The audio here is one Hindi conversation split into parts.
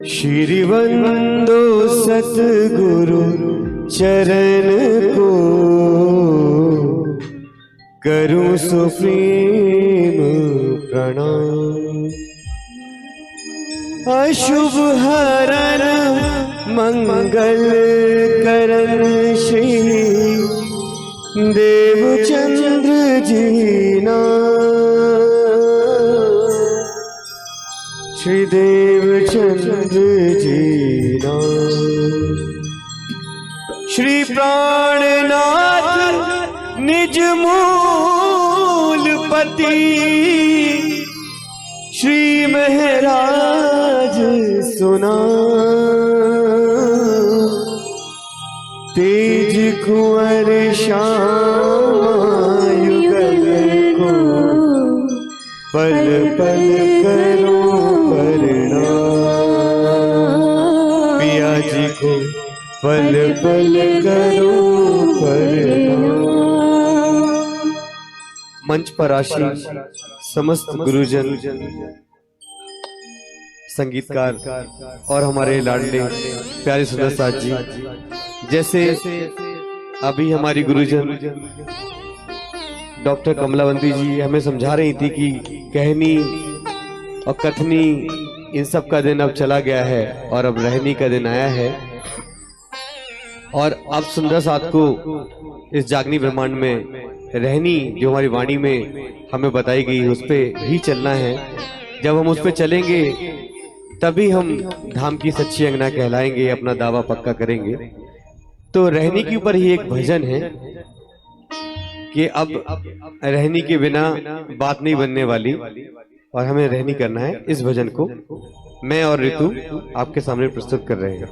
श्री वंदो सतगुरु चरण को, करूं सुप्रेम प्रणाम। अशुभ हरण मंगल करण श्री देवचंद्र जी ना, श्री देवचंद्र जी ना। श्री प्राणनाथ निज मूल पति, श्री महराज सुना। तेज कुंवर श्याम युगल को, पल पल करो प्रणाम। पिया जी को पल पल करो प्रणाम। मंच पर आशीन समस्त गुरुजन, संगीतकार और हमारे लाडले प्यारे सुंदर साथ जी, जैसे अभी हमारी गुरुजन डॉक्टर कमलावंती जी हमें समझा रही थी कि कहनी और कथनी इन सब का दिन अब चला गया है और अब रहनी का दिन आया है। और अब सुंदर साथ को इस जागनी ब्रह्मांड में रहनी जो हमारी वाणी में हमें बताई गई उस पे ही चलना है। जब हम उस पे चलेंगे तभी हम धाम की सच्ची अंगना कहलाएंगे, अपना दावा पक्का करेंगे। तो रहनी के ऊपर ही एक भजन है कि अब रहनी के बिना बात नहीं बनने वाली और हमें रहनी करना है। इस भजन को मैं और ऋतु आपके सामने प्रस्तुत कर रहे हैं।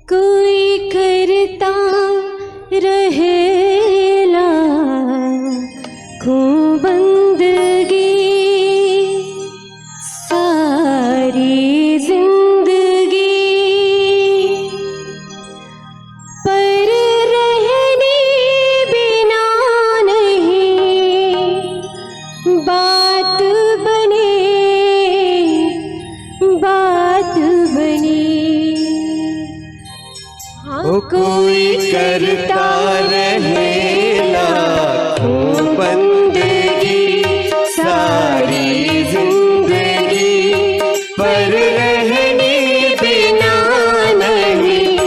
कोई करता रहेला खूब बंदगी, सारी जिंदगी पर रहने बिना नहीं बात बने, बात बने। ओ कोई करता रहेला खूब बंदगी, सारी जिंदगी पर रहने बिना नहीं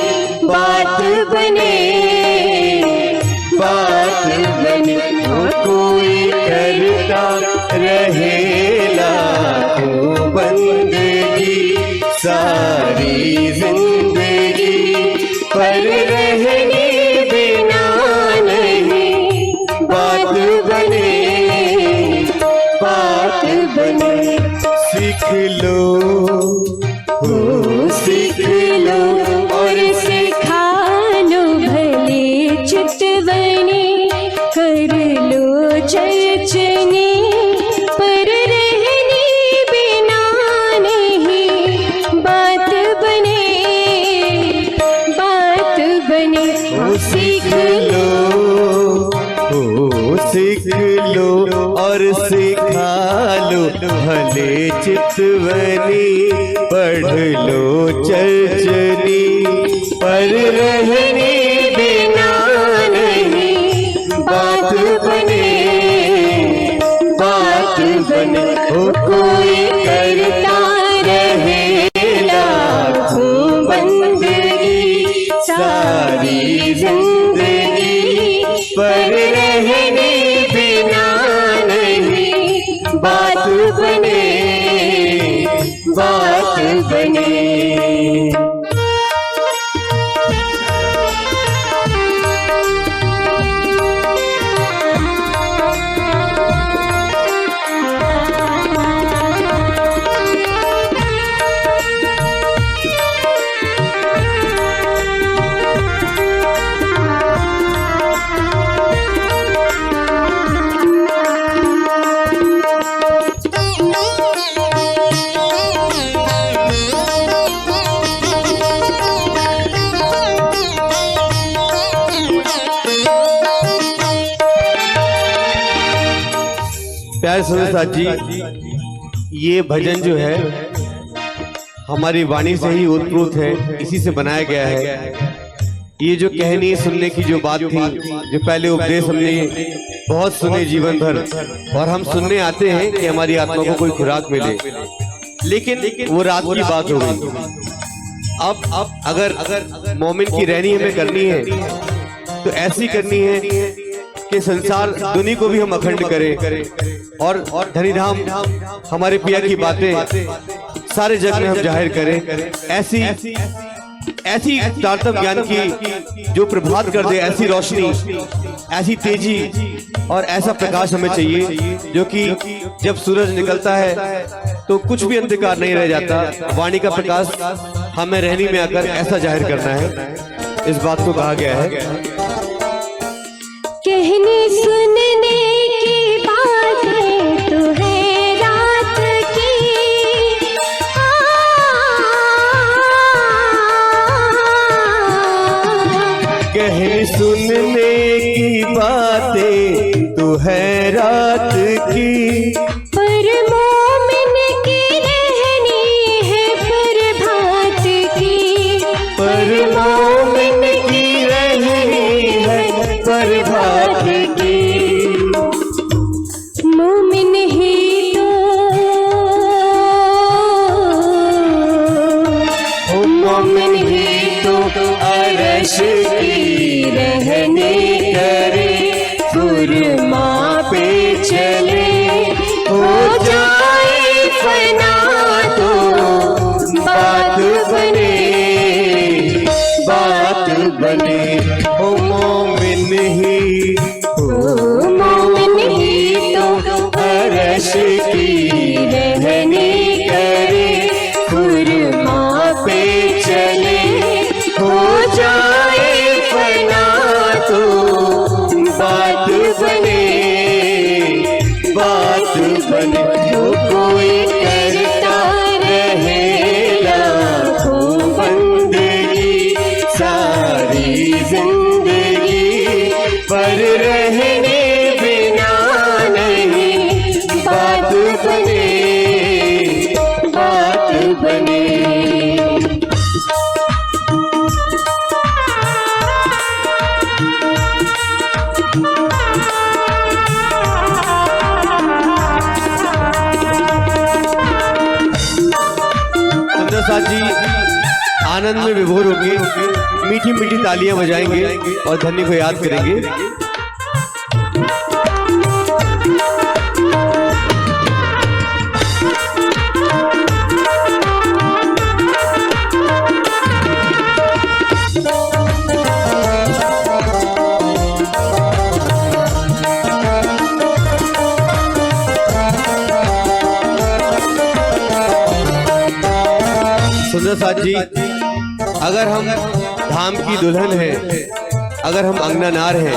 बात बने, बात बने। ओ कोई करता रहेला खूब बंदगी, सारी जिंदगी पर रहने बिना नहीं बात बने, बात बने। सीख लो हो सीख लो और सिखा लो भले चितवनी, कर लो चर्चनी पर रहने बिना नहीं बात बने, बात बने। सीख लो हो सीख लो और सिखा लो भले चितवनी, पढ़ लो चर्चनी पर रहने बिना नहीं बात बने, बात बने। हो कोई करता रहेला खूब बंदगी, सारी जिंदगी पर रहने बिना नहीं बात बने, बात बने। प्यारे सुंदर साथ जी, ये भजन जो है हमारी वाणी से ही उत्प्रोत है, इसी से बनाया गया है। ये जो कहनी सुनने की जो बात थी, जो पहले उपदेश हमने बहुत सुने जीवन भर, और हम सुनने आते हैं कि हमारी आत्मा को कोई खुराक मिले, लेकिन वो रात की बात हो गई। अब अगर मोमिन की रहनी हमें करनी है तो ऐसी करनी है कि संसार दुनिया को भी हम अखंड करें और धनीधाम हमारे पिया की बातें सारे जग में हम जाहिर करें। ऐसी तारतम ज्ञान की जो प्रभात कर दे, ऐसी रोशनी, ऐसी तेजी और ऐसा प्रकाश हमें चाहिए जो कि जब सूरज निकलता है तो कुछ भी अंधकार नहीं रह जाता। वाणी का प्रकाश हमें रहनी में आकर ऐसा जाहिर करना है, इस बात को कहा गया है। कहने सुनने की बातें तो है रात की, कहने सुनने की बातें तो है रात की, पर मोमिन की रहनी है प्रभात की, पर मोमिन की रहनी है प्रभात की। मोमिन ही तो, मोमिन ही तो अरश की रहनी करे, फुरमा पे चले, हो जाए फना तो बात बने, बात बने। ओ मोमिन ही, ओ मोमिन ही तो अरश की रहनी करे, फुरमा पे चले, हो जाए फना तो बात बने, बात बने। जो कोई करता रहे लाखों बंदगी, सारी जिंदगी पर रहने बिना नहीं बात बने, बात बने। सुंदर साथ जी आनंद में विभोर होंगे, मीठी मीठी तालियां बजाएंगे और धन्य को याद करेंगे। सुंदर साथ जी, अगर हम धाम की दुल्हन हैं, अगर हम अंगनानार हैं,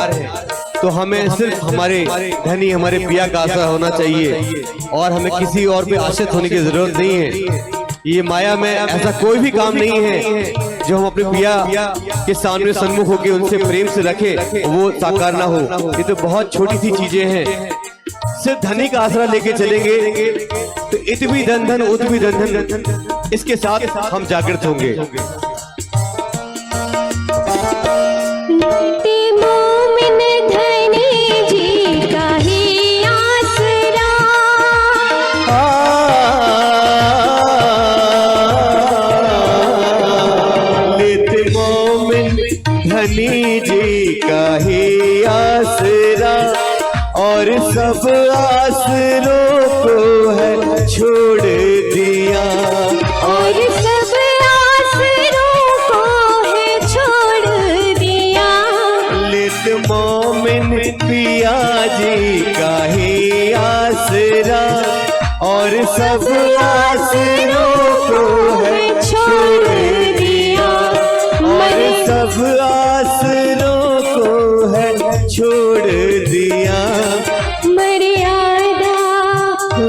तो हमें सिर्फ हमारे धनी, हमारे पिया का आसरा होना चाहिए और हमें किसी और पे आश्रित होने की जरूरत नहीं है। ये माया में ऐसा कोई भी काम नहीं है जो हम अपने पिया के सामने सन्मुख होकर उनसे प्रेम से रखे, वो साकार ना हो। ये तो बहुत छोटी सी चीजें हैं। सिर्फ धनी का आसरा लेके चलेंगे तो इत भी धन धन, उत भी धन धन, इसके साथ हम जागृत होंगे। मोमिन धनी जी का ही आसरा, लेते मोमिन धनी जी का ही आसरा, और सब आसरों को है छोड़ दिया, और सब आसरों को है छोड़ दिया। लेत मोमिन पिया जी का ही आसरा, और सब आसरों को है छोड़ दिया, और सब आसरों को है छोड़ दिया। मर्यादा हो,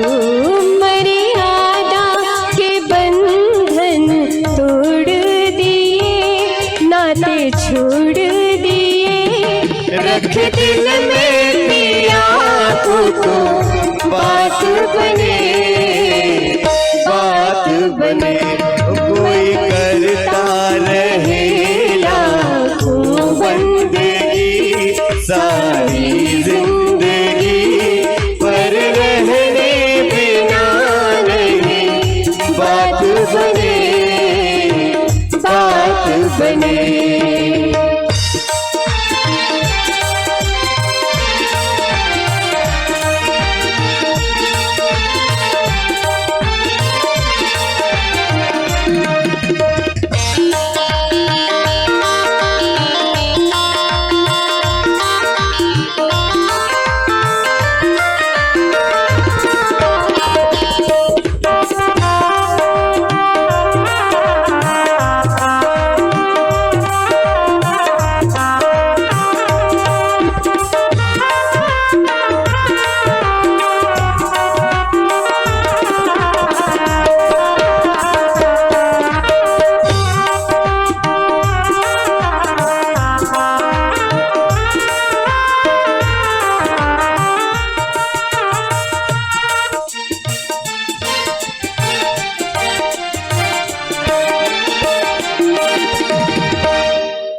मर्यादा के बंधन तोड़ दिए, नाते छोड़ दिए, रख दिल में पिया को तो बात बने, बात बने। कोई करता रहे लाखों बंदगी सारी जिंदगी, पर रहने बिना नहीं बात बने, बात बने।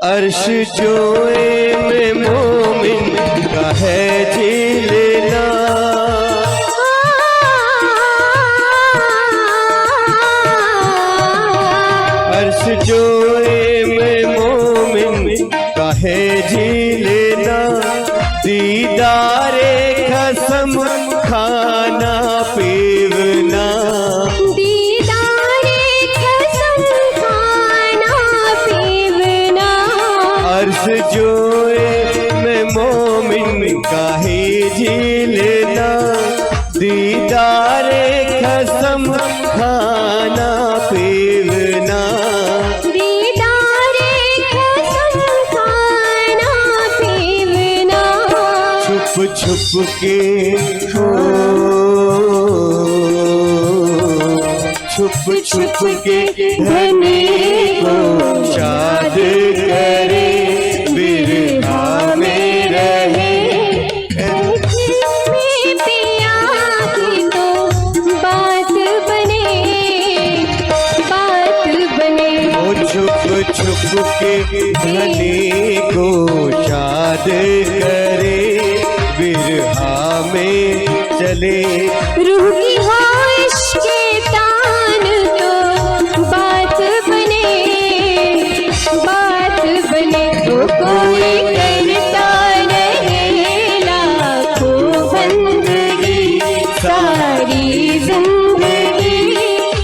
अर्श जोए में मोमिन का है झीलना, अर्श जोए में मोमिन का है झीलना, दीदारे कसम खाना पीवना, दीदारे कसम खाना पीवना। अर्श जोए में मोमिन का ही झीलना, दीदारे कसम खाना पीवना, दीदारे कसम खाना पीवना। छुप छुप के हो, छुप छुप के धनी को शाद करे, बिरहा में रहे में पिया की तो बात बने, बात बने। वो छुप छुप के धनी को शाद करे, बिरहा में चले। रूह की ख्वाहिश के तान तो बात बने, बात बने। तो कोई करता रहे लाखों बंदगी सारी जिंदगी,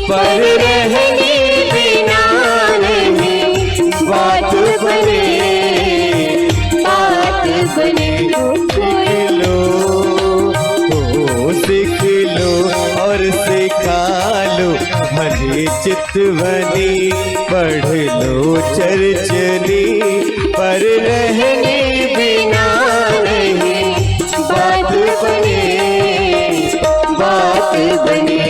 पर रहने बिना नहीं बात बने, बात बने। सीख लो और सिखा लो भले चितवनी, पढ़ लो चर्चनी, पर रहने बिना नहीं बात बने, बात बने।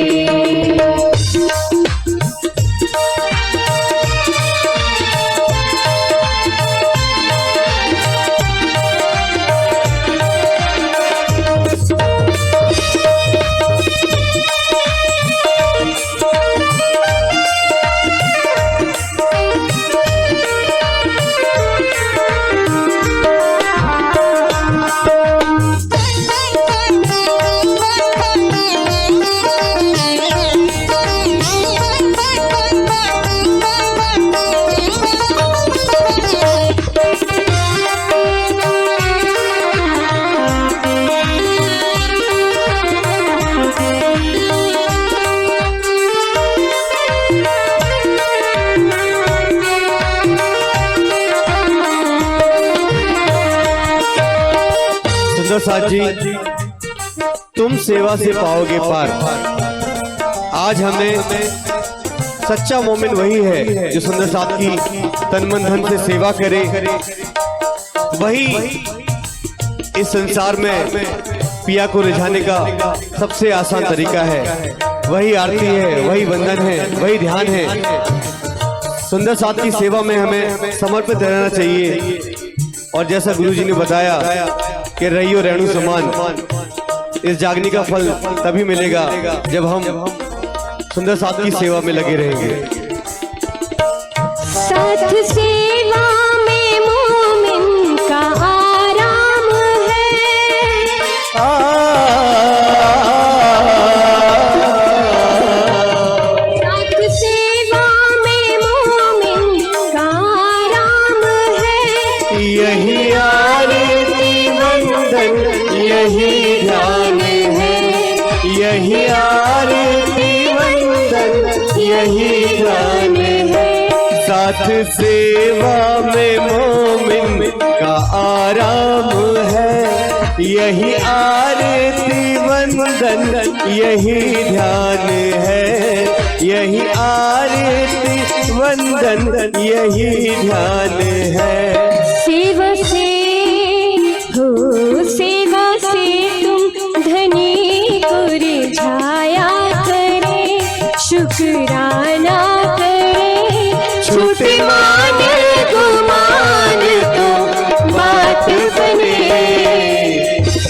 साथ जी, तुम सेवा से पाओगे पार। आज हमें सच्चा मोमिन वही है जो सुंदर साथ की तन मन धन से सेवा करे, वही इस संसार में पिया को रिझाने का सबसे आसान तरीका है। वही आरती है, वही वंदन है, वही ध्यान है। सुंदर साथ की सेवा में हमें समर्पित रहना चाहिए। और जैसा गुरुजी ने बताया कि रहियो रेणु समान, इस जागने का फल तभी मिलेगा जब हम सुंदर साथ की सेवा में लगे रहेंगे। साथ सेवा में मोमिन का आराम है। साथ सेवा में मोमिन का आराम है। यही आरती वंदन यही ध्यान है, यही आरती वंदन यही ध्यान है। साथ सेवा में मोमिन का आराम है, यही आरती वंदन यही ध्यान है, यही आरती वंदन यही ध्यान है। सेवा से हो सेवा से तुम धनी को रिझाया करे, शुक्राना करे, छूटे मान गुमान तो बात बने,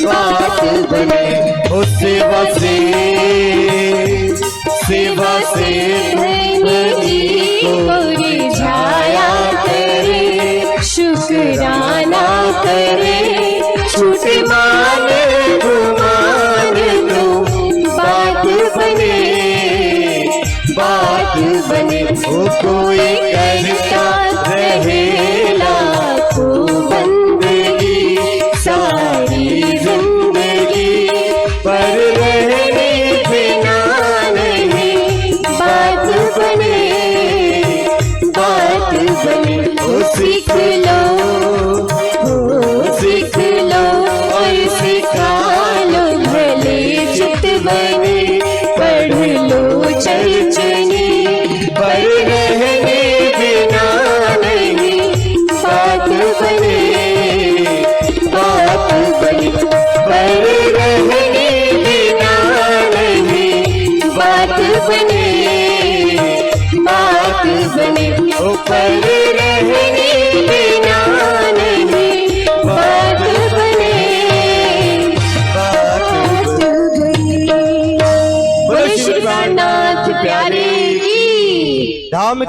बात बने। ओ सेवा से धनी को रिझाया करे, शुक्राना करे, छूटे मान गुमान तो बात बने, बात बने। ओ कोई करता रहे लाखों बंदगी सारी जिंदगी, पर रहने बिना नहीं बात बने, बात बने। ओ सीख लो, ओ सीख लो और सिखा लो, भले चित बने, पढ़ लो चलचनी, पर रहने बिना नहीं बात बने, बात बने। पर रहने बिना नहीं बात बने, बात बने। ओ पर रहने बिना नहीं बात बने, बात बने। बोलो श्री नाथ प्यारे की धाम